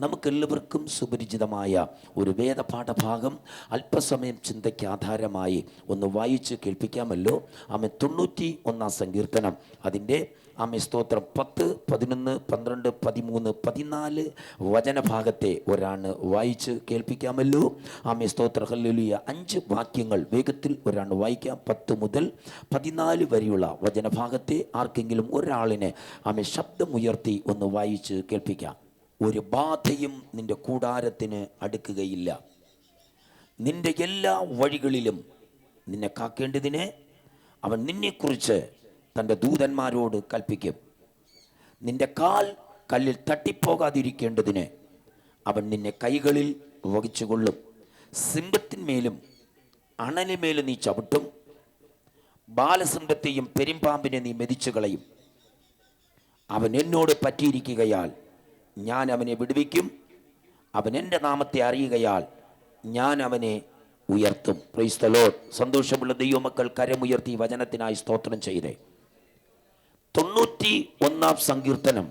നമുക്കെല്ലാവർക്കും സുപരിചിതമായ ഒരു വേദപാഠഭാഗം അല്പസമയം ചിന്തയ്ക്ക് ആധാരമായി ഒന്ന് വായിച്ച് കേൾപ്പിക്കാമല്ലോ. ആമേൻ. 91 സങ്കീർത്തനം അതിൻ്റെ സ്തോത്രം 10, 11, 12, 13, 14 വചനഭാഗത്തെ ഒരാണ് വായിച്ച് കേൾപ്പിക്കാമല്ലോ. സ്തോത്രം. ഹല്ലേലൂയ. 5 വാക്യങ്ങൾ വേഗത്തിൽ ഒരാണ് വായിക്കാം. 10 മുതൽ 14 വരെയുള്ള വചനഭാഗത്തെ ആർക്കെങ്കിലും ഒരാളിനെ ശബ്ദമുയർത്തി ഒന്ന് വായിച്ച് കേൾപ്പിക്കാം. ഒരു ബാധയും നിന്റെ കൂടാരത്തിന് അടുക്കുകയില്ല. നിന്റെ എല്ലാ വഴികളിലും നിന്നെ കാക്കേണ്ടതിന് അവൻ നിന്നെക്കുറിച്ച് തൻ്റെ ദൂതന്മാരോട് കൽപ്പിക്കും. നിന്റെ കാൽ കല്ലിൽ തട്ടിപ്പോകാതിരിക്കേണ്ടതിന് അവൻ നിന്നെ കൈകളിൽ വഹിച്ചുകൊള്ളും. സിംഹത്തിന്മേലും അണലിന്മേലും നീ ചവിട്ടും. ബാലസിംഹത്തെയും പെരുമ്പാമ്പിനെ നീ മെതിച്ചു കളയും. അവൻ എന്നോട് പറ്റിയിരിക്കുകയാൽ ഞാൻ അവനെ വിടുവിക്കും. അവൻ എൻ്റെ നാമത്തെ അറിയുകയാൽ ഞാൻ അവനെ ഉയർത്തും. Price the Lord. സന്തോഷമുള്ള ദൈവമക്കൾ കരമുയർത്തി വചനത്തിനായി സ്തോത്രം ചെയ്തേ. 91 സങ്കീർത്തനം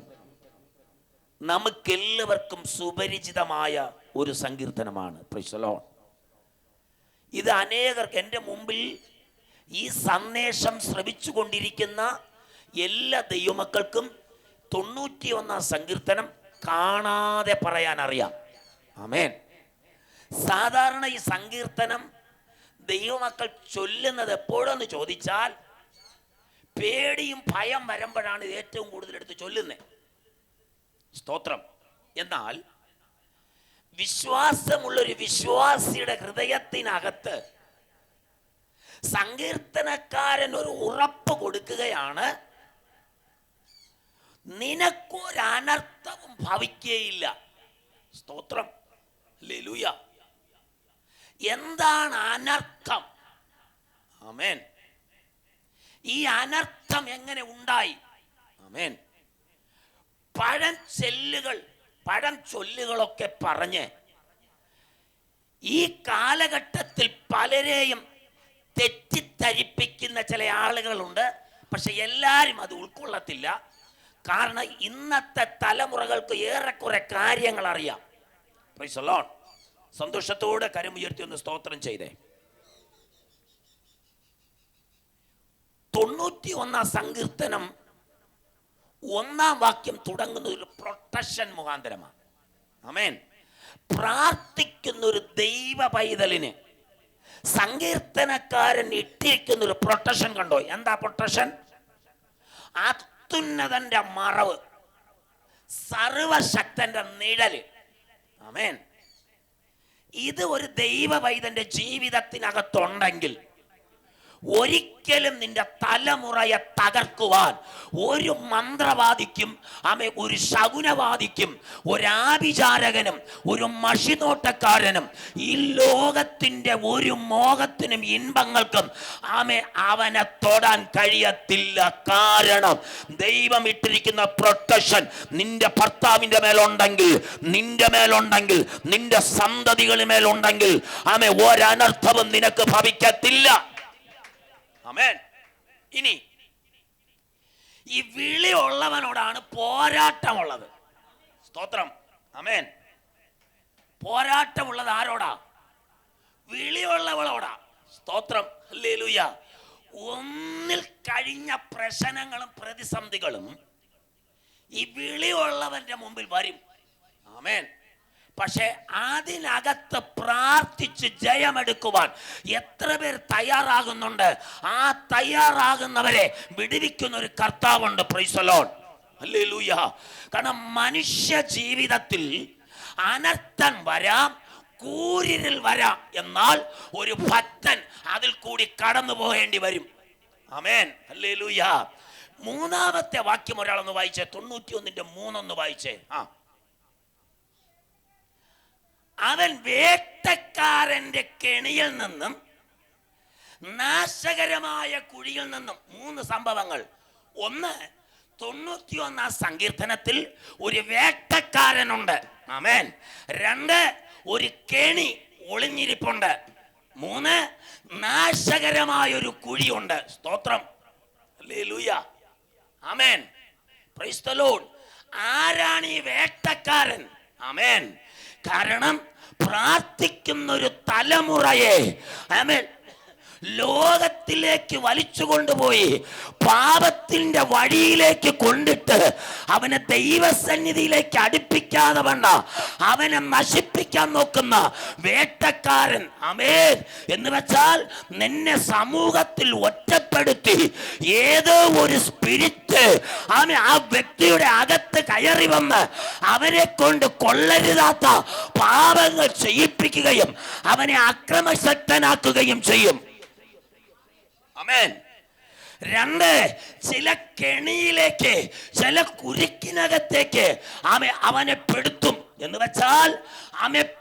നമുക്കെല്ലാവർക്കും സുപരിചിതമായ ഒരു സങ്കീർത്തനമാണ്. Price the Lord. ഇത് അനേകർക്ക്, എൻ്റെ മുമ്പിൽ ഈ സന്ദേശം ശ്രവിച്ചു കൊണ്ടിരിക്കുന്ന എല്ലാ ദൈവമക്കൾക്കും 91 സങ്കീർത്തനം കാണാതെ പറയാൻ അറിയാം. ആമേൻ. സാധാരണ ഈ സങ്കീർത്തനം ദൈവമക്കൾ ചൊല്ലുന്നത് എപ്പോഴെന്ന് ചോദിച്ചാൽ പേടിയും ഭയം വരുമ്പോഴാണ് ഇത് ഏറ്റവും കൂടുതൽ എടുത്ത് ചൊല്ലുന്നത്. സ്തോത്രം. എന്നാൽ വിശ്വാസമുള്ളൊരു വിശ്വാസിയുടെ ഹൃദയത്തിനകത്ത് സങ്കീർത്തനക്കാരൻ ഒരു ഉറപ്പ് കൊടുക്കുകയാണ്, നിനക്കൊരനർത്ഥവും ഭവിക്കുകയില്ല. സ്തോത്രം. ഹല്ലേലൂയ. എന്താണ് അനർത്ഥം? ആമേൻ. ഈ അനർത്ഥം എങ്ങനെ ഉണ്ടായി? ആമേൻ. പഴഞ്ചൊല്ലുകളൊക്കെ പറഞ്ഞ് ഈ കാലഘട്ടത്തിൽ പലരെയും തെറ്റിദ്ധരിപ്പിക്കുന്ന ചില ആളുകളുണ്ട്. പക്ഷെ എല്ലാവരും അത് ഉൾക്കൊള്ളത്തില്ല. കാരണം ഇന്നത്തെ തലമുറകൾക്ക് ഏറെക്കുറെ കാര്യങ്ങൾ അറിയാം. Price the Lord. സന്തോഷത്തോടെ കരമുയർത്തി ഒന്ന് സ്തോത്രം ചെയ്തേ. 91 സങ്കീർത്തനം 1 വാക്യം തുടങ്ങുന്ന ഒരു പ്രൊട്ടക്ഷൻ മുഖാന്തരമാണ്. ആമേൻ. പ്രാർത്ഥിക്കുന്ന ഒരു ദൈവ പൈതലിന് സങ്കീർത്തനക്കാരൻ ഇട്ടിരിക്കുന്ന ഒരു പ്രൊട്ടക്ഷൻ കണ്ടോ? എന്താ പ്രൊട്ടക്ഷൻ? അത്യുന്നതന്റെ മറവ്, സർവശക്തന്റെ നിഴല്. ആമേൻ. ഇത് ഒരു ദൈവ പൈതന്റെ ജീവിതത്തിനകത്തുണ്ടെങ്കിൽ ഒരിക്കലും നിന്റെ തലമുറയെ തകർക്കുവാൻ ഒരു മന്ത്രവാദിക്കും ഒരു ശകുനവാദിക്കും ഒരാഭിചാരകനും ഒരു മഷിനോട്ടക്കാരനും ഈ ലോകത്തിന്റെ ഒരു മോഹത്തിനും ഇൻപങ്ങൾക്കും അവനെ തൊടാൻ കഴിയത്തില്ല. കാരണം ദൈവം ഇട്ടിരിക്കുന്ന പ്രൊട്ടക്ഷൻ നിന്റെ ഭർത്താവിന്റെ മേലുണ്ടെങ്കിൽ, നിന്റെ മേലുണ്ടെങ്കിൽ, നിന്റെ സന്തതികളുടെ മേലുണ്ടെങ്കിൽ ഒരനർത്ഥവും നിനക്ക് ഭവിക്കത്തില്ല. ആമേൻ. ഇനി ഈ വിളിയുള്ളവനോടാണ് പോരാട്ടമുള്ളത്. സ്തോത്രം. ആമേൻ. പോരാട്ടമുള്ളത് ആരോടാ? വിളിയുള്ളവളോടാ. സ്തോത്രം. ഹല്ലേലൂയ. ഒന്നിൽ കഴിഞ്ഞ പ്രശ്നങ്ങളും പ്രതിസന്ധികളും ഈ വിളിയുള്ളവന്റെ മുമ്പിൽ വരും. ആമേൻ. പക്ഷെ അതിനകത്ത് പ്രാർത്ഥിച്ച് ജയമെടുക്കുവാൻ എത്ര പേർ തയ്യാറാകുന്നുണ്ട്? ആ തയ്യാറാകുന്നവരെ വിടുവിക്കുന്ന ഒരു കർത്താവുണ്ട്. Praise the Lord. ഹല്ലേലൂയ. കാരണം മനുഷ്യ ജീവിതത്തിൽ അനർത്ഥം വരാം, കൂരിരുൾ വരാം. എന്നാൽ ഒരു ഭക്തൻ അതിൽ കൂടി കടന്നു പോകേണ്ടി വരും. ആമേൻ. ഹല്ലേലൂയ. 3 വാക്യം ഒരാളൊന്ന് വായിച്ചേ. 91:3 വായിച്ചേ. അവൻ വേട്ടക്കാരന്റെ കെണിയിൽ നിന്നും നാശകരമായ കുഴിയിൽ നിന്നും. 3 സംഭവങ്ങൾ. ഒന്ന്, 91 സങ്കീർത്തനത്തിൽ ഒരു വേട്ടക്കാരനുണ്ട്. ആമേൻ. 2, ഒരു കെണി ഒളിഞ്ഞിരിപ്പുണ്ട്. 3, നാശകരമായ ഒരു കുഴിയുണ്ട്. സ്തോത്രം. Hallelujah. Amen. Price the Lord. ആരാണ് ഈ വേട്ടക്കാരൻ? ആമേൻ. കാരണം പ്രാർത്ഥിക്കുന്ന ഒരു തലമുറയെ ആമേൻ ലോകത്തിലേക്ക് വലിച്ചു കൊണ്ടുപോയി പാപത്തിന്റെ വഴിയിലേക്ക് കൊണ്ടിട്ട് അവനെ ദൈവസന്നിധിയിലേക്ക് അടുപ്പിക്കാതെ വേണ്ട അവനെ നശിപ്പിക്കാൻ നോക്കുന്ന വേട്ടക്കാരൻ, ആമേൻ, എന്ന് വെച്ചാൽ നിന്നെ സമൂഹത്തിൽ ഒറ്റപ്പെടുത്തി ഏതോ ഒരു സ്പിരിറ്റ് ആ വ്യക്തിയുടെ അകത്ത് കയറി വന്ന് അവരെ കൊണ്ട് കൊള്ളരുതാത്ത പാപങ്ങൾ ചെയ്യിപ്പിക്കുകയും അവനെ അക്രമശക്തനാക്കുകയും ചെയ്യും. ആമേൻ. രണ്ട്, ചില കെണിയിലേക്ക്, ചില കുരുക്കിനകത്തേക്ക് അവനെ പെടുത്തും. എന്ന് വെച്ചാൽ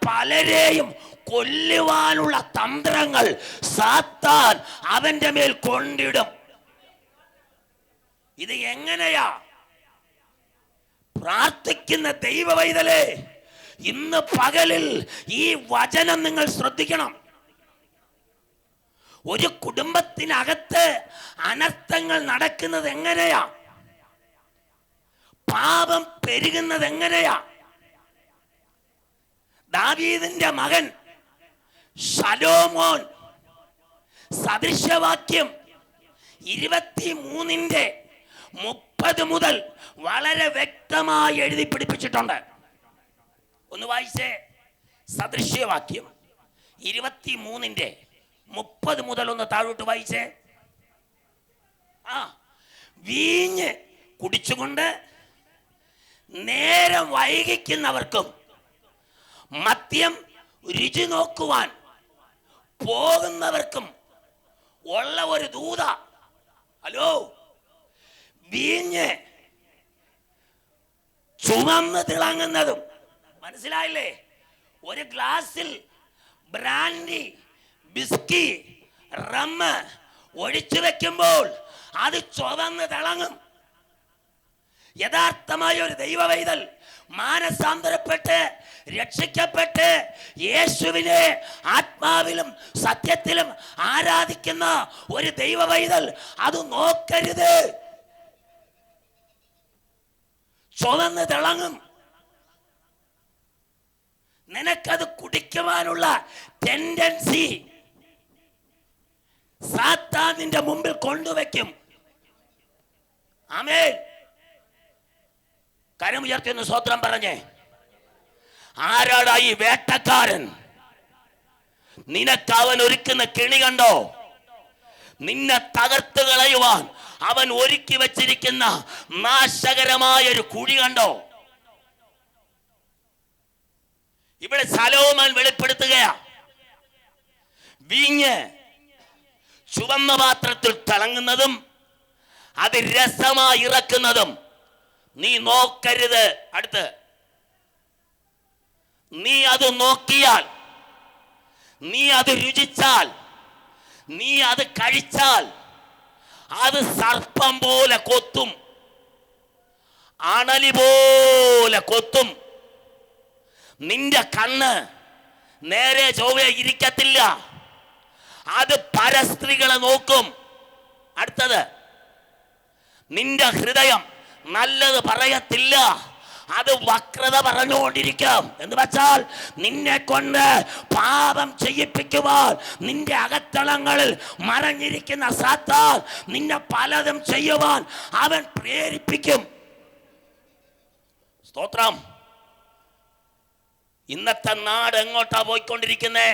പലരെയും കൊല്ലുവാനുള്ള തന്ത്രങ്ങൾ സാത്താൻ അവന്റെ മേൽ കൊണ്ടിടും. ഇത് എങ്ങനെയാ? പ്രാർത്ഥിക്കുന്ന ദൈവവൈതലേ, ഇന്ന് പകലിൽ ഈ വചനം നിങ്ങൾ ശ്രദ്ധിക്കണം. ഒരു കുടുംബത്തിനകത്ത് അനർത്ഥങ്ങൾ നടക്കുന്നത് എങ്ങനെയാ? പാപം പെരുകുന്നത് എങ്ങനെയാ? ദാവീദിന്റെ മകൻ ശലോമോൻ സദൃശവാക്യം 23:30 മുതൽ വളരെ വ്യക്തമായി എഴുതി പിടിപ്പിച്ചിട്ടുണ്ട്. ഒന്ന് വായിച്ചേ. സദൃശ്യവാക്യം 23:30 മുതൽ ഒന്ന് താഴോട്ട് വായിച്ചേ. വീഞ്ഞ് കുടിച്ചുകൊണ്ട് നേരം വൈകിക്കുന്നവർക്കും മദ്യം രുചി നോക്കുവാൻ പോകുന്നവർക്കും ഉള്ള ഒരു ദൂത. ഹലോ, വീഞ്ഞ് ചുമന്ന് തിളങ്ങുന്നതും, മനസ്സിലായില്ലേ? ഒരു ഗ്ലാസിൽ ബ്രാൻഡി, ബിസ്കി, റമ്മ് ഒഴിച്ചു വെക്കുമ്പോൾ അത് ചുവന്ന് തിളങ്ങും. യഥാർത്ഥമായ ഒരു ദൈവവൈതൽ മാനസാന്തരപ്പെട്ട് രക്ഷിക്കപ്പെട്ട് യേശുവിനെ ആത്മാവിലും സത്യത്തിലും ആരാധിക്കുന്ന ഒരു ദൈവവൈതൽ അത് നോക്കരുത്. ചുവന്ന് തിളങ്ങും. നിനക്കത് കുടിക്കുവാനുള്ള ടെൻഡൻസി സാത്താൻ നിന്റെ മുമ്പിൽ കൊണ്ടുവയ്ക്കും. ആമേൻ. കരമുയർത്തി ഒന്ന് സ്തോത്രം പറഞ്ഞേ. ആരാടാ ഈ വേട്ടക്കാരൻ? നിനക്ക് അവൻ ഒരുക്കുന്ന കെണി കണ്ടോ? നിന്നെ തകർത്ത് കളയുവാൻ അവൻ ഒരുക്കി വച്ചിരിക്കുന്ന നാശകരമായ ഒരു കുഴി കണ്ടോ? ഇവിടെ ശലോമോൻ വെളിപ്പെടുത്തുകയാ. വീഞ്ഞ് ചുവന്ന പാത്രത്തിൽ തിളങ്ങുന്നതും അത് രസമായി ഇറക്കുന്നതും നീ നോക്കരുത്. അടുത്ത്, നീ അത് നോക്കിയാൽ, നീ അത് രുചിച്ചാൽ, നീ അത് കഴിച്ചാൽ അത് സർപ്പം പോലെ കൊത്തും, അണലി പോലെ കൊത്തും. നിന്റെ കണ്ണ് നേരെ ചൊവ്വേ ഇരിക്കത്തില്ല, അത് പരസ്ത്രീകളെ നോക്കും. അടുത്തത്, നിന്റെ ഹൃദയം നല്ലത് പറയത്തില്ല, അത് വക്രത പറഞ്ഞുകൊണ്ടിരിക്കും. എന്ന് വെച്ചാൽ നിന്നെ കൊണ്ട് പാപം ചെയ്യിപ്പിക്കുവാൻ നിന്റെ അകത്തളങ്ങളിൽ മറഞ്ഞിരിക്കുന്ന സാത്താൻ നിന്നെ പലതും ചെയ്യുവാൻ അവൻ പ്രേരിപ്പിക്കും. സ്തോത്രം. ഇന്നത്തെ നാട് എങ്ങോട്ടാ പോയിക്കൊണ്ടിരിക്കുന്നേ?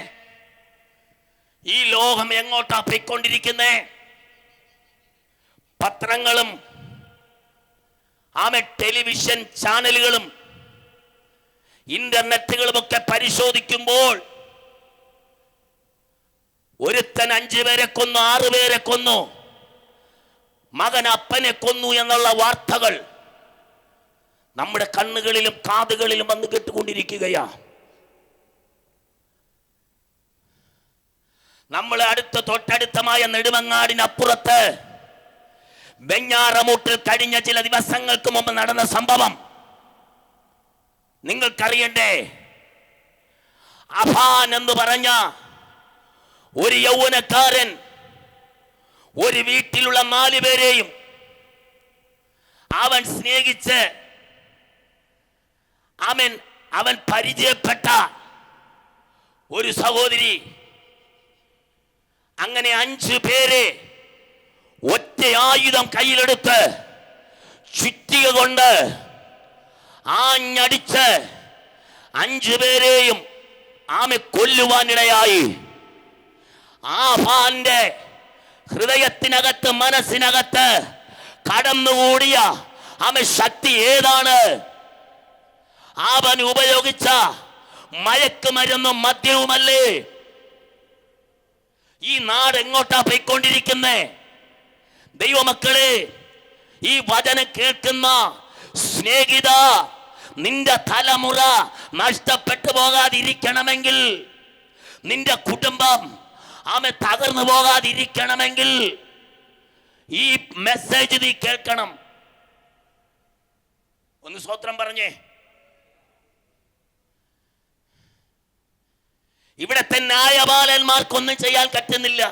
ഈ ലോകം എങ്ങോട്ടാ പോയിക്കൊണ്ടിരിക്കുന്നേ? പത്രങ്ങളും ടെലിവിഷൻ ചാനലുകളും ഇന്റർനെറ്റുകളും ഒക്കെ പരിശോധിക്കുമ്പോൾ ഒരുത്തൻ 5 പേരെ കൊന്നു, 6 പേരെ കൊന്നു, മകൻ അപ്പനെ കൊന്നു എന്നുള്ള വാർത്തകൾ നമ്മുടെ കണ്ണുകളിലും കാതുകളിലും വന്ന് കേട്ടുകൊണ്ടിരിക്കുകയാ. നമ്മളെ തൊട്ടടുത്തമായ നെടുമങ്ങാടിനപ്പുറത്ത് വെഞ്ഞാറമൂട്ടിൽ കഴിഞ്ഞ ചില ദിവസങ്ങൾക്ക് മുമ്പ് നടന്ന സംഭവം നിങ്ങൾക്കറിയണ്ടേ? അഫാൻ എന്ന് പറഞ്ഞ ഒരു യൗവനക്കാരൻ ഒരു വീട്ടിലുള്ള 4 പേരെയും അവൻ സ്നേഹിച്ച് അവൻ അവൻ പരിചയപ്പെട്ട ഒരു സഹോദരി. അങ്ങനെ 5 പേരെ ഒറ്റ ആയുധം കയ്യിലെടുത്ത് ചുറ്റിക കൊണ്ട് ആഞ്ഞടിച്ച് 5 പേരെയും ആമെ കൊല്ലുവാനിടയായി. ആഹാന്റെ ഹൃദയത്തിനകത്ത്, മനസ്സിനകത്ത് കടന്നുകൂടിയ ആമെ ശക്തി ഏതാണ്? അവൻ ഉപയോഗിച്ച മയക്കുമരുന്നും മദ്യവുമല്ലേ? ഈ നാട് എങ്ങോട്ടാ പോയിക്കൊണ്ടിരിക്കുന്നേ? ദൈവമക്കളെ, ഈ വചനം കേൾക്കുന്ന സ്നേഹിത, നിന്റെ തലമുറ നഷ്ടപ്പെട്ടു പോകാതിരിക്കണമെങ്കിൽ, നിന്റെ കുടുംബം ആമെ തകർന്നു പോകാതിരിക്കണമെങ്കിൽ ഈ മെസ്സേജ് നീ കേൾക്കണം. ഒന്ന് സ്തോത്രം പറഞ്ഞേ. ഇവിടത്തെ ന്യായപാലന്മാർക്കൊന്നും ചെയ്യാൻ പറ്റുന്നില്ല.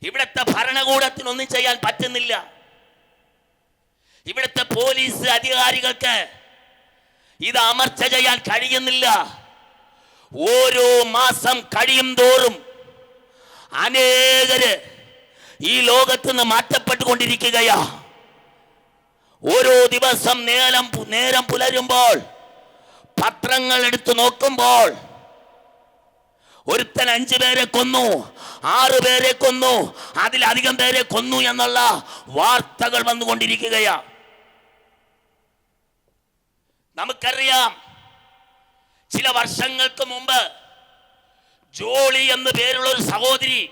ഇവിടത്തെ ഭരണകൂടത്തിനൊന്നും ചെയ്യാൻ പറ്റുന്നില്ല. ഇവിടുത്തെ പോലീസ് അധികാരികൾക്ക് ഇത് അമർച്ച ചെയ്യാൻ കഴിയുന്നില്ല. ഓരോ മാസം കഴിയും തോറും അനേകര് ഈ ലോകത്ത് നിന്ന് മാറ്റപ്പെട്ടുകൊണ്ടിരിക്കുകയാ. ഓരോ ദിവസം നേരം പുലരുമ്പോൾ പത്രങ്ങൾ എടുത്തു നോക്കുമ്പോൾ ഒരുത്തൻ 5 പേരെ കൊന്നു, 6 പേരെ കൊന്നു, അതിലധികം പേരെ കൊന്നു എന്നുള്ള വാർത്തകൾ വന്നുകൊണ്ടിരിക്കുകയാ. നമുക്കറിയാം, ചില വർഷങ്ങൾക്ക് മുമ്പ് ജോളി എന്ന് പേരുള്ള ഒരു സഹോദരി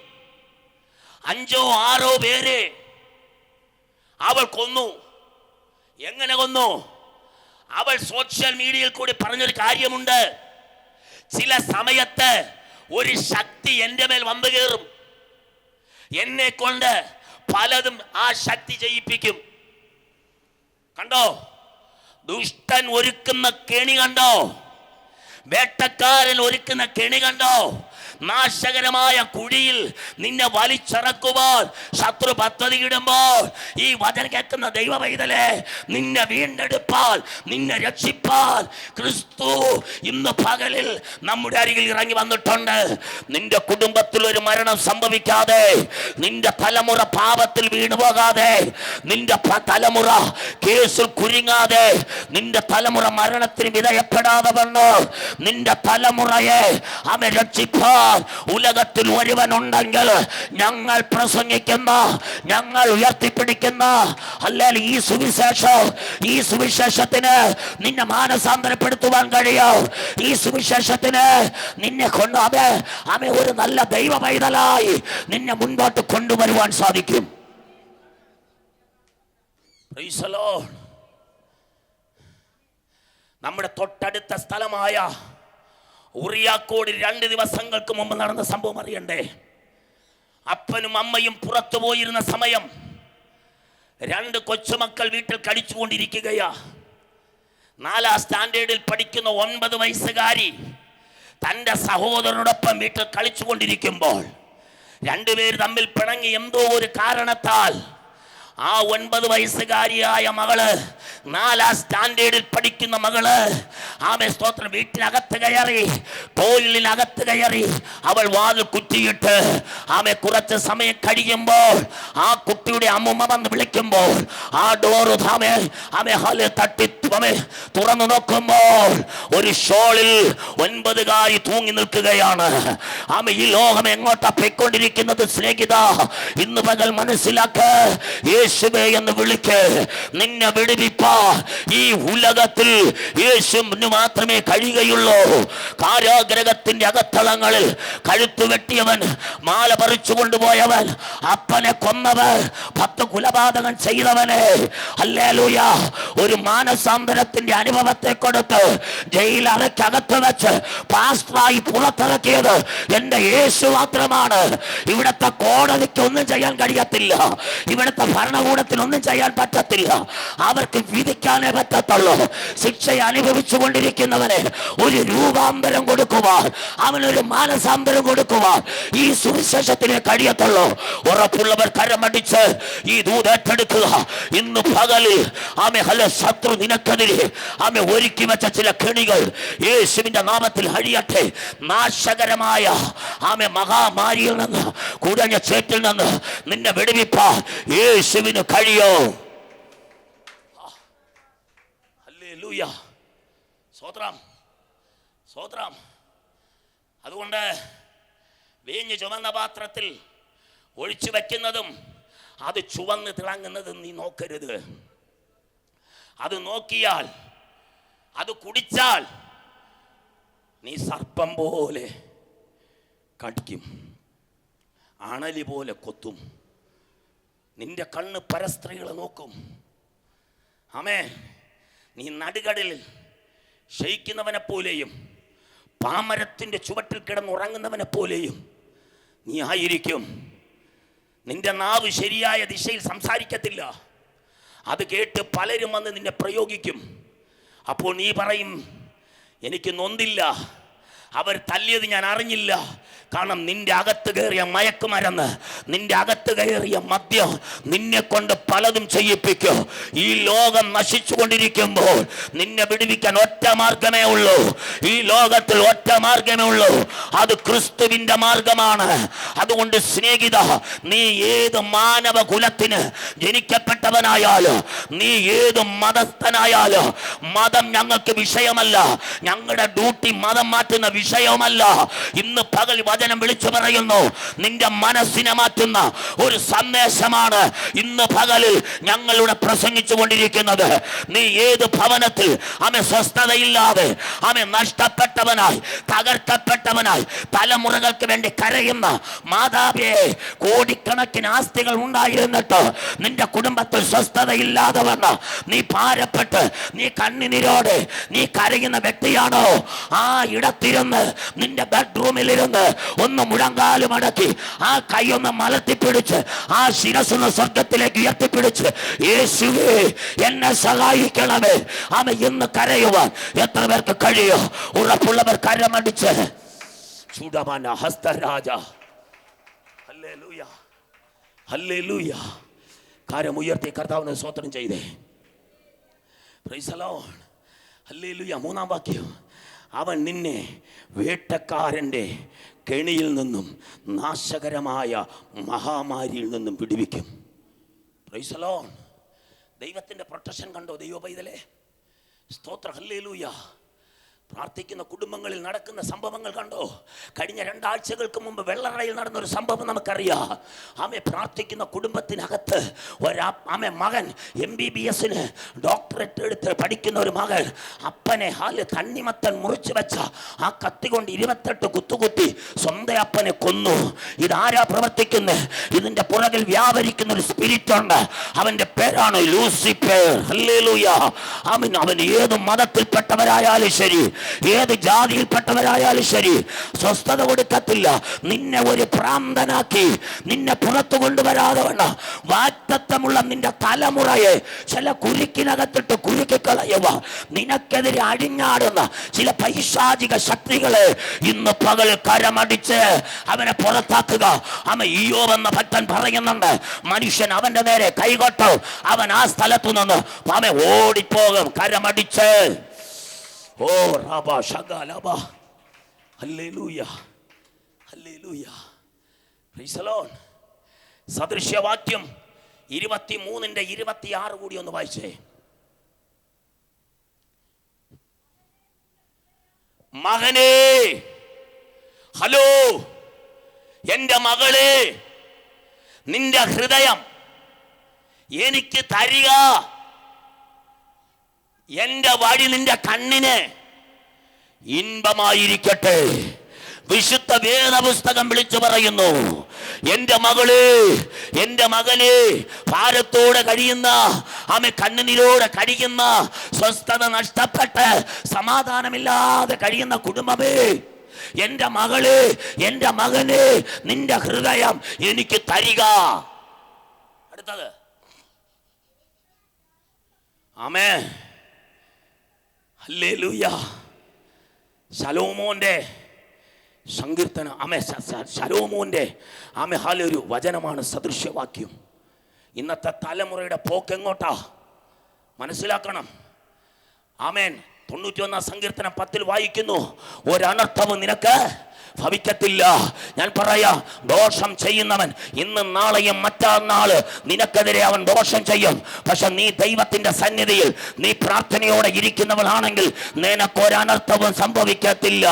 5-6 പേരെ അവൾ കൊന്നു. എങ്ങനെ കൊന്നു? അവൾ സോഷ്യൽ മീഡിയയിൽ കൂടി പറഞ്ഞൊരു കാര്യമുണ്ട്. ചില സമയത്ത് ഒരു ശക്തി എൻ്റെ മേൽ വന്നു കയറും, എന്നെ കൊണ്ട് പലതും ആ ശക്തി ചെയ്യിപ്പിക്കും. കണ്ടോ? ദുഷ്ടൻ ഒരുക്കുന്ന കെണി കണ്ടോ? വേട്ടക്കാരൻ ഒരുക്കുന്ന കെണി കണ്ടോ? നാശകരമായ കുഴിയിൽ നിന്നെ വലിച്ചിറക്കുമ്പോൾ, ശത്രു പദ്ധതി ഇടുമ്പോൾ, ഈ വചനം കേൾക്കുന്ന ദൈവ പൈതലേ, നിന്നെ വീണ്ടെടുപ്പാൽ, നിന്നെ രക്ഷിപ്പാൽ ക്രിസ്തു ഇന്ന് പകലിൽ നമ്മുടെ അരികിൽ ഇറങ്ങി വന്നിട്ടുണ്ട്. നിന്റെ കുടുംബത്തിൽ ഒരു മരണം സംഭവിക്കാതെ, നിന്റെ തലമുറ പാപത്തിൽ വീണുപോകാതെ, നിന്റെ തലമുറ കേസിൽ കുരുങ്ങാതെ, നിന്റെ തലമുറ മരണത്തിന് വിധേയപ്പെടാതെ വന്നു നിന്റെ തലമുറയെ അവൻ രക്ഷിപ്പാൻ ഉലകത്തിൽ ഒരുവനുണ്ടെങ്കിൽ ഞങ്ങൾ പ്രസംഗിക്കുന്ന, ഞങ്ങൾ ഉയർത്തിപ്പിടിക്കുന്ന അല്ലെങ്കിൽ ഈ സുവിശേഷത്തിന് നിന്നെ മാനസാന്തരപ്പെടുത്തുവാൻ കഴിയും. ഈ സുവിശേഷത്തിന് നിന്നെ കൊണ്ട് അവൻ ഒരു നല്ല ദൈവ പൈതലായി നിന്നെ മുൻപോട്ട് കൊണ്ടുവരുവാൻ സാധിക്കും. നമ്മുടെ തൊട്ടടുത്ത സ്ഥലമായ ഉറിയാക്കോട് 2 ദിവസങ്ങൾക്ക് മുമ്പ് നടന്ന സംഭവം അറിയണ്ടേ? അപ്പനും അമ്മയും പുറത്തു പോയിരുന്ന സമയം 2 കൊച്ചുമക്കൾ വീട്ടിൽ കളിച്ചുകൊണ്ടിരിക്കുകയാ. 4ാം സ്റ്റാൻഡേർഡിൽ പഠിക്കുന്ന 9 വയസ്സുകാരി തൻ്റെ സഹോദരനോടൊപ്പം വീട്ടിൽ കളിച്ചുകൊണ്ടിരിക്കുമ്പോൾ 2 പേര് തമ്മിൽ പിണങ്ങി എന്തോ ഒരു കാരണത്താൽ ആ 9 വയസ്സുകാരിയായ മകള്, 4ാം സ്റ്റാൻഡേർഡിൽ പഠിക്കുന്ന മകള്, ആമേ സ്തോത്രം, വീട്ടിനകത്ത് കയറി, ടോയ്ലറ്റിനകത്ത് കയറി അവൾ വാതിൽ കുറ്റിയിട്ട് ആമേ കുറച്ച് സമയം കഴിയുമ്പോൾ ആ കുട്ടിയുടെ അമ്മൂമ്മ വന്ന് വിളിക്കുമ്പോൾ ആ ഡോറ് തട്ടി തുറന്നു നോക്കുമ്പോൾ ഒരു ഷോളിൽ 9കാരി തൂങ്ങി നിൽക്കുകയാണ്. ആമേ, ഈ ലോകം എങ്ങോട്ടാ പോയിക്കൊണ്ടിരിക്കുന്നത് സ്നേഹിത? ഇന്ന് പകൽ മനസ്സിലാക്ക്, യേശുവേ എന്ന് വിളിക്ക്. നിന്നെ വിടുവിപ്പാ ഈ ഉലകത്തിൽ യേശുവിന് മാത്രമേ കഴിയുകയുള്ളൂ. കാരാഗ്രഹത്തിന്റെ അകത്തളങ്ങളിൽ കഴുത്തു വെട്ടിയവൻ, മാല പറിച്ചു കൊണ്ടുപോയവൻ, അപ്പനെ കൊന്നവൻ, 10 കൊലപാതകം ചെയ്തവനെ ഹല്ലേലൂയ ഒരു മാനസാന്തരത്തിന്റെ അനുഭവത്തെ കൊടുത്ത് ജയിലറയ്ക്കകത്ത് വെച്ച് പാസ്റ്ററായി പുറത്തിറക്കിയത് എന്റെ യേശു മാത്രമാണ്. ഇവിടത്തെ കോടതിക്ക് ഒന്നും ചെയ്യാൻ കഴിയത്തില്ല, ഇവിടുത്തെ ഭരണകൂടത്തിനൊന്നും ചെയ്യാൻ പറ്റത്തില്ല. അവർക്ക് വിധിക്കാനേ പറ്റത്തുള്ളൂ. ശിക്ഷ അനുഭവിച്ചു കൊണ്ടിരിക്കുന്നവന് ഒരു രൂപാന്തരം കൊടുക്കുവാൻ, അവനൊരു മാനസാന്തരം കൊടുക്കുവാൻ ഈ സുവിശേഷത്തിനെ കഴിയത്തുള്ളൂ. ഉറപ്പുള്ളവർ കരമടിച്ച് ഈ ദൂത് ഏറ്റെടുക്കുക. ഇന്ന് പകലിൽ ശത്രു നിനക്ക് നിനക്കെതിരെ ആമേ ഒരുക്കി വെച്ച ചില കെണികൾ യേശുവിന്റെ നാമത്തിൽ അഴിയട്ടെ. നാശകരമായ ആമേ മഹാമാരിയിൽ നിന്ന്, കുടഞ്ഞ ചേറ്റിൽ നിന്ന് നിന്നെ വിടുവിപ്പാൻ യേശുവിന് കഴിയോ? ഹല്ലേലൂയ, സ്തോത്രം, സ്തോത്രം. അതുകൊണ്ട് വീഞ്ഞ് ചുവന്ന പാത്രത്തിൽ ഒഴിച്ചു വയ്ക്കുന്നതും അത് ചുവന്ന് തിളങ്ങുന്നതും നീ നോക്കരുത്. അത് നോക്കിയാൽ, അത് കുടിച്ചാൽ നീ സർപ്പം പോലെ കടിക്കും, അണലി പോലെ കൊത്തും. നിന്റെ കണ്ണ് പരസ്ത്രീകളെ നോക്കും. ആമേൻ. നീ നടുകടലിൽ ക്ഷയിക്കുന്നവനെ പോലെയും പാമരത്തിൻ്റെ ചുവട്ടിൽ കിടന്നുറങ്ങുന്നവനെ പോലെയും നീ ആയിരിക്കും. നിന്റെ നാവ് ശരിയായ ദിശയിൽ സംസാരിക്കത്തില്ല. അത് കേട്ട് പലരും വന്ന് നിന്നെ പ്രയോഗിക്കും. അപ്പോൾ നീ പറയും, എനിക്ക് നൊന്തില്ല, അവർ തല്ലിയത് ഞാൻ അറിഞ്ഞില്ല. കാരണം നിന്റെ അകത്ത് കയറിയ മയക്കുമരുന്ന്, നിന്റെ അകത്ത് കയറിയ മദ്യം നിന്നെ കൊണ്ട് പലതും ചെയ്യിപ്പിക്കും. ഈ ലോകം നശിച്ചുകൊണ്ടിരിക്കുമ്പോൾ നിന്നെ വിടുവിക്കാൻ ഒറ്റ മാർഗമേ ഉള്ളൂ. ഈ ലോകത്തിൽ ഒറ്റ മാർഗമേ ഉള്ളൂ, അത് ക്രിസ്തുവിന്റെ മാർഗമാണ്. അതുകൊണ്ട് സ്നേഹിത, നീ ഏത് മാനവ കുലത്തിന് ജനിക്കപ്പെട്ടവനായാലും, നീ ഏത് മതസ്ഥനായാലും, മതം ഞങ്ങൾക്ക് വിഷയമല്ല. ഞങ്ങളുടെ ഡ്യൂട്ടി മതം മാറ്റുന്ന വിഷയവുമല്ല. ഇന്ന് പകൽ വചനം വിളിച്ചു പറയുന്നു, നിന്റെ മനസ്സിനെ മാറ്റുന്ന ഒരു സന്ദേശമാണ് ഇന്ന് പകലിൽ ഞങ്ങളുടെ പ്രസംഗിച്ചു കൊണ്ടിരിക്കുന്നത്. നീ ഏത് ഭവനത്തിൽ ആമേ സ്വസ്ഥതയില്ലാതെ, ആമേ നഷ്ടപ്പെട്ടവനായി, തകർക്കപ്പെട്ടവനായി, തലമുറകൾക്ക് വേണ്ടി കരയുന്ന മാതാപിയെ, കോടിക്കണക്കിന് ആസ്തികൾ ഉണ്ടായിരുന്നിട്ട് നിന്റെ കുടുംബത്തിൽ സ്വസ്ഥതയില്ലാതെ വന്ന, നീ ഭാരപ്പെട്ട്, നീ കണ്ണുനീരോടെ നീ കരയുന്ന വ്യക്തിയാണോ? ആ ഇടത്തിരുന്ന്, നിന്റെ ബെഡ്റൂമിലിരുന്ന് ഒന്ന് മുഴങ്കാല് മടക്കി ആ കൈയൊന്ന് മലർത്തിപ്പിടിച്ച് ആ ശിരസ്സൊന്ന് സ്വർഗത്തിലേക്ക് ഉയർത്തിപ്പിടിച്ച്, യേശുവേ എന്നെ സഹായിക്കണമേ, ആമ ഇന്ന് കരയുവാൻ എത്ര പേർക്ക് കഴിയോ? ഉറപ്പുള്ളവർ കരമടിച്ച് ചൂടമാന ഹസ്തരാജ. Hallelujah, hallelujah. കരമുയർത്തി കർത്താവിനെ സ്തോത്രം ചെയ്തേ. Price the Lord. ഹല്ലേലൂയ. മൂന്നാം വാക്യം, അവൻ നിന്നെ വേട്ടക്കാരൻ്റെ കെണിയിൽ നിന്നും നാശകരമായ മഹാമാരിയിൽ നിന്നും വിടുവിക്കും. Price the Lord. ദൈവത്തിൻ്റെ പ്രൊട്ടക്ഷൻ കണ്ടോ ദൈവ പൈതലേ? സ്തോത്ര. ഹല്ലേലൂയ. പ്രാർത്ഥിക്കുന്ന കുടുംബങ്ങളിൽ നടക്കുന്ന സംഭവങ്ങൾ കണ്ടോ? കഴിഞ്ഞ 2 ആഴ്ചകൾക്ക് മുമ്പ് വെള്ളറയിൽ നടന്നൊരു സംഭവം നമുക്കറിയാം. ആമെ പ്രാർത്ഥിക്കുന്ന കുടുംബത്തിനകത്ത് ആമെ മകൻ MBBS ഡോക്ടറേറ്റ് എടുത്ത് പഠിക്കുന്ന ഒരു മകൾ അപ്പനെ തണ്ണിമത്തൻ മുറിച്ചു വെച്ച ആ കത്തി കൊണ്ട് 28 കുത്തുകുത്തി സ്വന്തം അപ്പനെ കൊന്നു. ഇതാരാ പ്രവർത്തിക്കുന്നത്? ഇതിന്റെ പുറകിൽ വ്യാപരിക്കുന്ന ഒരു സ്പിരിറ്റ് ഉണ്ട്. അവന്റെ പേരാണ് ലൂസിഫർ. ഹല്ലേലൂയ. ആമേൻ. അവൻ ഏത് മതത്തിൽപ്പെട്ടവരായാലും ശരി, ഏത് ജാതിയിൽപ്പെട്ടവരായാലും ശരി, സ്വസ്ഥത കൊടുക്കത്തില്ല. നിന്നെ ഒരു ഭ്രാന്തനാക്കി നിന്നെ പുറത്തു കൊണ്ടുവരാതെ വേണം വാഗ്ദത്തമുള്ള നിന്റെ തലമുറയെ ചില കുരുക്കിനകത്തിട്ട് കുരുക്കിക്കളയുക. നിനക്കെതിരെ അഴിഞ്ഞാടുന്ന ചില പൈശാചിക ശക്തികളെ ഇന്ന് പകൽ കരമടിച്ച് അവനെ പുറത്താക്കുക. അവൻ ഇയ്യോബ് എന്ന ഭക്തൻ പറയുന്നുണ്ട്, മനുഷ്യൻ അവന്റെ നേരെ കൈകൊട്ടു, അവൻ ആ സ്ഥലത്തു നിന്ന് അവൻ ഓടിപ്പോകും കരമടിച്ച്. ഓ റാബ ശഗലബ. Hallelujah, hallelujah. Praise the Lord. സദൃശ്യവാക്യം 23:26 കൂടി ഒന്ന് വായിച്ചേ. മകനേ, ഹലോ എൻ്റെ മകളെ, നിന്റെ ഹൃദയം എനിക്ക് തരിക, എൻ്റെ വഴി നിന്റെ കണ്ണിന് ഇൻപമായിരിക്കട്ടെ. വിശുദ്ധ വേദപുസ്തകം വിളിച്ചു പറയുന്നു, എൻ്റെ മകളെ, എൻ്റെ മകനെ, ഭാരത്തോടെ കഴിയുന്ന, ആമെ കണ്ണുനീരോടെ കഴിയുന്ന, സ്വസ്ഥത നഷ്ടപ്പെട്ട് സമാധാനമില്ലാതെ കഴിയുന്ന കുടുംബമേ, എൻ്റെ മകളെ, എൻ്റെ മകനെ, നിന്റെ ഹൃദയം എനിക്ക് തരിക. അടുത്തത് ആമേൻ. ഹല്ലേലൂയ. ശലോമോന്റെ സങ്കീർത്തനം, ആമേ ശലോമോന്റെ ആമേ ഹാലൊരു വചനമാണ് സദൃശ്യവാക്യം. ഇന്നത്തെ തലമുറയുടെ പോക്ക് എങ്ങോട്ടാ മനസ്സിലാക്കണം. ആമേൻ. 91 സങ്കീർത്തനം 10 വായിക്കുന്നു, ഒരനർത്ഥവും നിനക്ക് ഭവിക്കത്തില്ല. ഞാൻ പറയാം, ദോഷം ചെയ്യുന്നവൻ ഇന്നും നാളെയും മറ്റന്നാള് നിനക്കെതിരെ അവൻ ദോഷം ചെയ്യും. പക്ഷെ നീ ദൈവത്തിന്റെ സന്നിധിയിൽ നീ പ്രാർത്ഥനയോടെ ഇരിക്കുന്നവളാണെങ്കിൽ നിനക്കൊരനർത്ഥവും സംഭവിക്കത്തില്ല.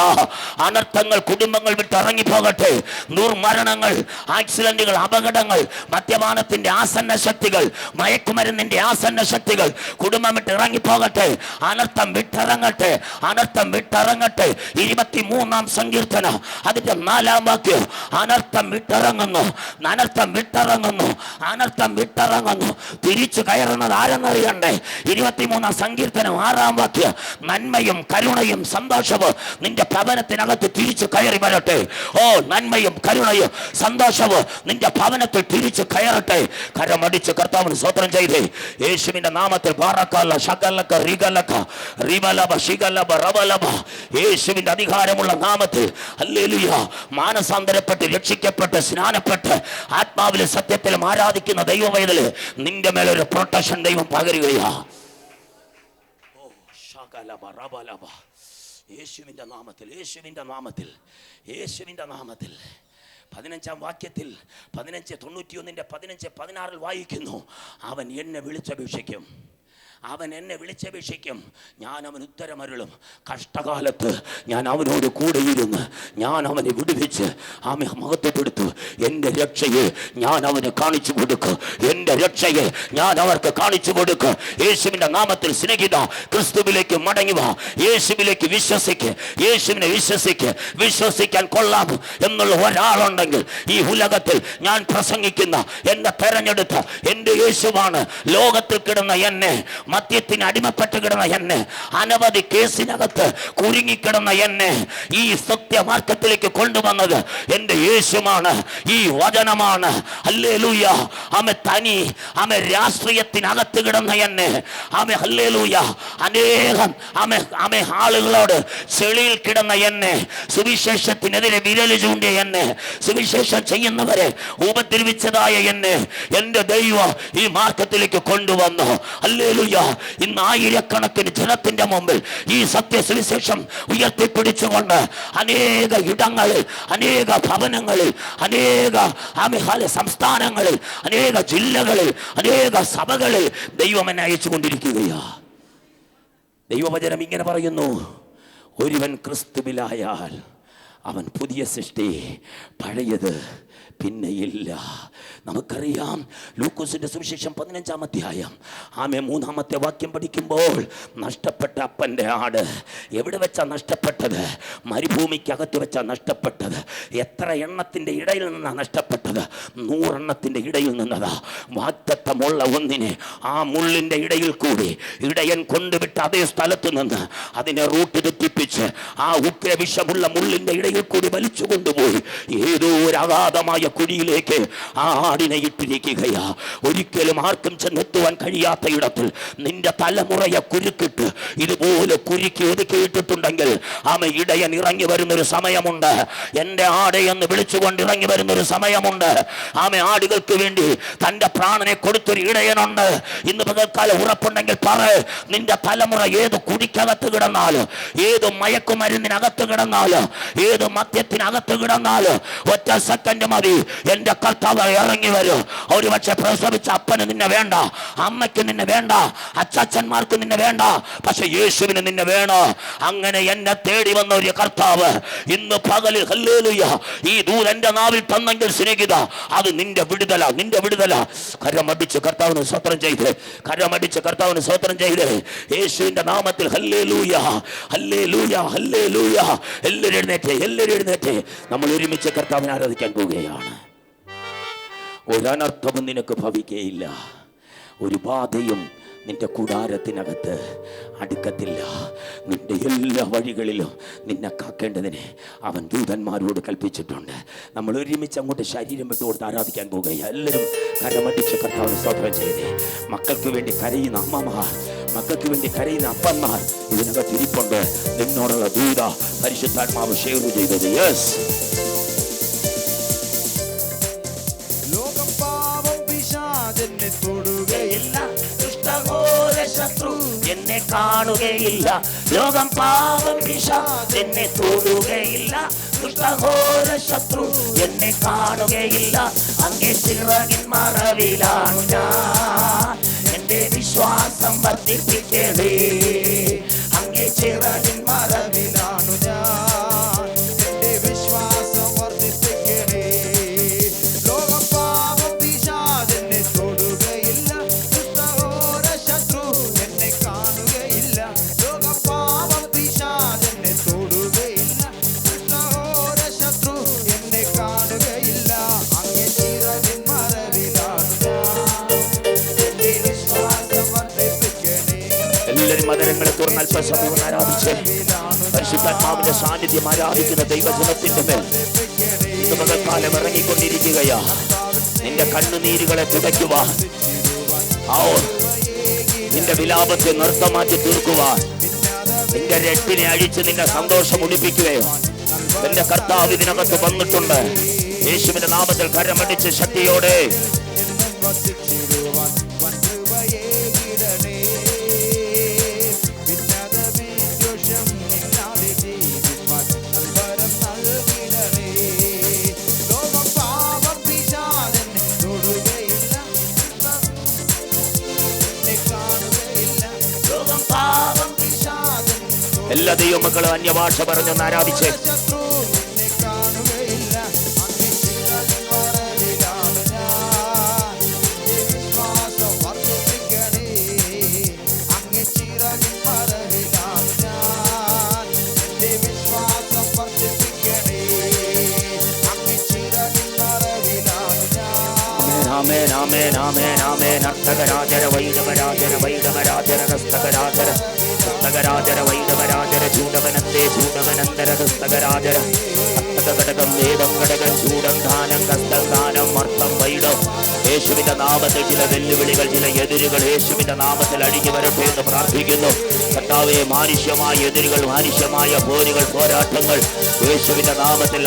അനർത്ഥങ്ങൾ കുടുംബങ്ങൾ വിട്ട് ഇറങ്ങിപ്പോകട്ടെ. ദുർമരണങ്ങൾ, ആക്സിഡന്റുകൾ, അപകടങ്ങൾ, മദ്യപാനത്തിന്റെ ആസന്ന ശക്തികൾ, മയക്കുമരുന്നിന്റെ ആസന്ന ശക്തികൾ കുടുംബം വിട്ട് ഇറങ്ങിപ്പോകട്ടെ. അനർത്ഥം വിട്ടിറങ്ങട്ടെ, അനർത്ഥം വിട്ടിറങ്ങട്ടെ. 23 സങ്കീർത്തനം അതിന്റെ 4 വാക്യം, അനർത്ഥം വിട്ടിറങ്ങുന്നു, അനർത്ഥം വിട്ടിറങ്ങുന്നു, അനർത്ഥം വിട്ടിറങ്ങുന്നു. തിരിച്ചു കയറുന്നത് ആരെന്നറിയണ്ടേ? 23 സങ്കീർത്തനം 6 വാക്യം, നന്മയും കരുണയും സന്തോഷവും നിന്റെ ഭവനത്തിനകത്ത് തിരിച്ചു കയറി വരട്ടെ. ഓ, നന്മയും കരുണയും സന്തോഷവും നിന്റെ ഭവനത്തിൽ തിരിച്ചു കയറട്ടെ. കരമടിച്ച് കർത്താവിന് സ്തോത്രം ചെയ്തേ. യേശുവിന്റെ നാമത്തിൽ ബാറക്കല്ല ശകലക റിഗലക റിബലബ ശിഗലബ റബലബ, യേശുവിന്റെ അധികാരമുള്ള നാമത്തിൽ ഹല്ലേലൂയ, മാനസാന്തരപ്പെട്ട് രക്ഷിക്കപ്പെട്ട് സ്നാനപ്പെട്ട് ആത്മാവിലും സത്യത്തിലും ആരാധിക്കുന്ന ദൈവവേദല് നിന്റെ മേലൊരു പ്രൊട്ടക്ഷൻ ദൈവം പകരുകയാ. ഓ ശകലബ റബലബ, യേശുവിന്റെ നാമത്തിൽ, യേശുവിന്റെ നാമത്തിൽ, യേശുവിന്റെ നാമത്തിൽ. 15 വാക്യത്തിൽ 1591 15-16 വായിക്കുന്നു, അവൻ എന്നെ വിളിച്ചപേക്ഷിക്കും, അവൻ എന്നെ വിളിച്ചപേക്ഷിക്കും, ഞാൻ അവൻ ഉത്തരമരുളും. കഷ്ടകാലത്ത് ഞാൻ അവനോട് കൂടെയിരുന്ന് ഞാൻ അവനെ വിടുവിച്ച് ആമേ മഹത്വപ്പെടുത്തു. എൻ്റെ രക്ഷയെ ഞാൻ അവന് കാണിച്ചു കൊടുക്കും, എൻ്റെ രക്ഷയെ ഞാൻ അവർക്ക് കാണിച്ചു കൊടുക്കും. യേശുവിൻ്റെ നാമത്തിൽ സ്നേഹിത, ക്രിസ്തുവിലേക്ക് മടങ്ങി വാ, യേശുവിലേക്ക് വിശ്വസിക്ക്, യേശുവിനെ വിശ്വസിക്ക്. വിശ്വസിക്കാൻ കൊള്ളാം എന്നുള്ള ഒരാളുണ്ടെങ്കിൽ ഈ ഉലകത്തിൽ ഞാൻ പ്രസംഗിക്കുന്ന എന്നെ തെരഞ്ഞെടുത്ത എൻ്റെ യേശുവാണ്. ലോകത്തിൽ കിടന്ന എന്നെ, മദ്യത്തിന് അടിമപ്പെട്ട് കിടന്ന എന്നെ, അനവധി കേസിനകത്ത് കുരുങ്ങിക്കിടന്ന എന്നെ ഈ സത്യമാർഗത്തിലേക്ക് കൊണ്ടുവന്നത് എൻ്റെ യേശുവാണ്, ഈ വചനമാണ്. ഹല്ലേലൂയ. ആമേ തനി ആമേ രാഷ്ട്രീയത്തിനകത്ത് കിടന്ന എന്നെ, ആമേ ഹല്ലേലൂയ, അനേകം ആമേ ആമേ ആളുകളോട് ചെളിയിൽ കിടന്ന എന്നെ, സുവിശേഷത്തിനെതിരെ വിരൽ ചൂണ്ടിയ എന്നെ, സുവിശേഷം ചെയ്യുന്നവരെ ഉപദ്രവിച്ചതായ എന്നെ എൻ്റെ ദൈവം ഈ മാർഗത്തിലേക്ക് കൊണ്ടുവന്നു. ഹല്ലേലൂയ. ഇന്ന് ആയിരക്കണക്കിന് ജനത്തിന്റെ മുമ്പിൽ ഈ സത്യസുവിശേഷം ഉയർത്തിപ്പിടിച്ചുകൊണ്ട് അനേക ഇടങ്ങളിൽ, അനേക ഭവനങ്ങളിൽ, അനേക സംസ്ഥാനങ്ങളിൽ, അനേക ജില്ലകളിൽ, അനേക സഭകളിൽ ദൈവം എന്നെ അയച്ചുകൊണ്ടിരിക്കുകയാ. ദൈവവചനം ഇങ്ങനെ പറയുന്നു, ഒരുവൻ ക്രിസ്തുവിലായാൽ അവൻ പുതിയ സൃഷ്ടി, പഴയത് പിന്നെയില്ല. നമുക്കറിയാം ലൂക്കോസിന്റെ സുവിശേഷം 15 അധ്യായം ആമേ 3 വാക്യം പഠിക്കുമ്പോൾ, നഷ്ടപ്പെട്ട അപ്പൻ്റെ ആട് എവിടെ വെച്ചാ നഷ്ടപ്പെട്ടത്? മരുഭൂമിക്കകത്ത് വെച്ചാ നഷ്ടപ്പെട്ടത്. എത്ര എണ്ണത്തിൻ്റെ ഇടയിൽ നിന്നാണ് നഷ്ടപ്പെട്ടത്? 100 എണ്ണത്തിൻ്റെ ഇടയിൽ നിന്നതാ. വാഗ്ദത്തമുള്ള ഒന്നിനെ ആ മുള്ളിൻ്റെ ഇടയിൽ കൂടി ഇടയൻ കൊണ്ടുവിട്ട അതേ സ്ഥലത്ത് നിന്ന് അതിനെ റൂട്ട് തെറ്റിപ്പിച്ച് ആ ഉഗ്രവിഷമുള്ള മുള്ളിൻ്റെ ഇടയിൽ കൂടി വലിച്ചു കൊണ്ടുപോയി ഏതോ ഒരു അഗാധമായ കുഴിയിലേക്ക് ആ ആടിനെ ഇട്ടിരിക്കുകയാ. ഒരിക്കലും ആർക്കും ചെന്നെത്തുവാൻ കഴിയാത്ത ഇടത്തിൽ നിന്റെ തലമുറയെ കുരുക്കിട്ട് ഇതുപോലെ കുരുക്കി ഒതുക്കിയിട്ടിട്ടുണ്ടെങ്കിൽ ആമ ഇടയൻ ഇറങ്ങി വരുന്നൊരു സമയമുണ്ട്. എൻ്റെ ആടെ എന്ന് വിളിച്ചുകൊണ്ട് ഇറങ്ങി വരുന്നൊരു സമയമുണ്ട്. ആമ ആടുകൾക്ക് വേണ്ടി തൻ്റെ പ്രാണനെ കൊടുത്തൊരു ഇടയനുണ്ട്. ഇന്ന് പകൽക്കാലം ഉറപ്പുണ്ടെങ്കിൽ പറ, നിന്റെ തലമുറ ഏത് കുടിക്കകത്ത് കിടന്നാലും, ഏത് മയക്കുമരുന്നിനകത്ത് കിടന്നാലും, ഏത് മദ്യത്തിനകത്ത് കിടന്നാലും ഒറ്റ സെക്കൻഡ് മതി, എൻ്റെ കർത്താവ് ഇറങ്ങി വരും. ഒരു പക്ഷെ പ്രസവിച്ച അപ്പന് നിന്നെ വേണ്ട, അമ്മയ്ക്ക് നിന്നെ വേണ്ട, അച്ചാച്ചന്മാർക്ക് നിന്നെ വേണ്ട, പക്ഷെ യേശുവിന് നിന്നെ വേണോ? അങ്ങനെ എന്നെ തേടി വന്ന ഒരു കർത്താവ് ഇന്ന് പകലിൽ ഹല്ലേലൂയ ഈ ദൂതന്റെ നാവിൽ തന്നെങ്കിൽ സ്നേഹിത, അത് നിന്റെ വിടുതല, നിന്റെ വിടുതല. കരമടിച്ച് കർത്താവിന് സ്തോത്രം ചെയ്ത്, കരമടിച്ച് കർത്താവിന് സ്തോത്രം ചെയ്ത് യേശുവിന്റെ നാമത്തിൽ ഹല്ലേലൂയ, ഹല്ലേലൂയ, ഹല്ലേലൂയ. എല്ലാവരും എഴുന്നേറ്റ്, എല്ലാവരും എഴുന്നേറ്റ്. നമ്മൾ ഒരുമിച്ച് കർത്താവിനെ ആരാധിക്കാൻ പോവുകയാണ്. ഒരനർത്ഥവും നിനക്ക് ഭവിക്കുകയില്ല, ഒരു ബാധയും നിന്റെ കൂടാരത്തിനകത്ത് അടുക്കത്തില്ല. നിന്റെ എല്ലാ വഴികളിലും നിന്നെ കാക്കേണ്ടതിന് അവൻ ദൂതന്മാരോട് കൽപ്പിച്ചിട്ടുണ്ട്. നമ്മൾ ഒരുമിച്ച് അങ്ങോട്ട് ശരീരം വിട്ടു കൊടുത്ത് ആരാധിക്കാൻ പോകുകയാണ്. എല്ലാവരും കരമടിച്ച് കർത്താവിനെ സ്തോത്രം ചെയ്തേ. മക്കൾക്ക് വേണ്ടി കരയുന്ന അമ്മമാർ, മക്കൾക്ക് വേണ്ടി കരയുന്ന അപ്പന്മാർ ഇതിനകത്ത് ഇരിപ്പുണ്ട്. നിന്നോടുള്ള ദൂത പരിശുദ്ധാത്മാവ് ഷെയർ ചെയ്തത്. യെസ്, തൊടുകയില്ല, ദുഷ്ടഘോര ശത്രു എന്നെ കാണുകയില്ല. ലോകം പാപം പിശാച് എന്നെ തൊടുകയില്ല. ദുഷ്ടഘോര ശത്രു എന്നെ കാണുകയില്ല. അങ്ങേ ചിറകിൻ മറവിലാണ് ഞാൻ. എന്റെ വിശ്വാസം വർദ്ധിപ്പിക്കണേ. അങ്ങേ ചിറകിൻ മറവിലാണ് ഞാൻ. എന്റെ വിശ്വാസം വർദ്ധിപ്പിക്കണേ. ലോകം പാപം പിശാച് എന്നെ തൊടുകയില്ല. ദുഷ്ടഘോര ശത്രു എന്നെ കാണുകയില്ല. ലോകം പാപം പിശാച് എന്നെ തൊടുകയില്ല. ദുഷ്ടഘോര ശത്രു എന്നെ കാണുകയില്ല. അങ്ങേ ചിറകിൻ മറവിലാണ് ഞാൻ. എന്റെ വിശ്വാസം വർദ്ധിപ്പിക്കണേ. എല്ലാവരും മദരങ്ങളെ തുറന്ന് അല്പസമയം ആരാധിച്ച് പരിശുദ്ധാത്മാവിന്റെ സാന്നിധ്യം ആരാധിക്കുന്ന ദൈവജനത്തിന്റെ മേൽ ഇന്ന് പകൽക്കാലം ഇറങ്ങിക്കൊണ്ടിരിക്കുകയാ. നിന്റെ കണ്ണുനീരുകളെ തുടയ്ക്കുവാൻ, നിന്റെ വിലാപത്തെ നൃത്തമാറ്റി തീർക്കുവാൻ, നിന്റെ രട്ടിനെ അഴിച്ച് നിന്റെ സന്തോഷം ഒളിപ്പിക്കുകയോ എന്റെ കർത്താവ് ഇതിനകത്ത് വന്നിട്ടുണ്ട്. യേശുവിന്റെ നാമത്തിൽ കരമടിച്ച് ശക്തിയോടെ എല്ലാ ദൈവമക്കളും അന്യഭാഷ പറഞ്ഞൊന്ന് ആരാധിച്ചേ. ആമേൻ ആമേൻ ആമേൻ ആമേൻ. അസ്തകരാജര വൈദവരാജര വൈദവരാജര ഹസ്തകരാജര ഹസ്തകരാജര വൈദവരാജര ചൂടവനന്തേ ചൂടവനന്തര ഹസ്തകരാജര ഹസ്തകടകം വേദം ഘടകം ചൂടം ധാനം ഹസ്തം ദാനം അർത്ഥം വൈഡം. യേശുവിന്റെ നാമത്തിൽ ചില വെല്ലുവിളികൾ, ചില എതിരുകൾ യേശുവിന്റെ നാമത്തിൽ അഴിഞ്ഞു വരട്ടെ എന്ന് പ്രാർത്ഥിക്കുന്നു. കർത്താവേ, മാനുഷ്യമായ എതിരുകൾ, മാനുഷ്യമായ പോരുകൾ, പോരാട്ടങ്ങൾ യേശുവിന്റെ നാമത്തിൽ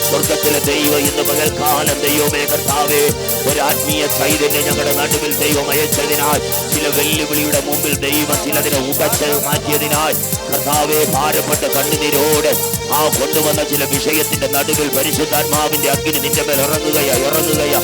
സ്വർഗത്തിലെ ദൈവം ഇന്ന് പകൽക്കാലം ദൈവമേ കർത്താവേ, ഒരു ആത്മീയ ചൈതന്യം ഞങ്ങളുടെ നടുവിൽ ദൈവം അയച്ചതിനാൽ, ചില വെല്ലുവിളിയുടെ മുമ്പിൽ ദൈവം ചിലതിനെ ഉപച്ച് മാറ്റിയതിനാൽ കർത്താവെ, ഭാരപ്പെട്ട കണ്ണുനീരോട് കൊണ്ടുവന്ന ചില വിഷയത്തിന്റെ നടുവിൽ പരിശുദ്ധാത്മാവിന്റെ അഗ്നി നിന്റെ മേൽ ഇറങ്ങുകയാ.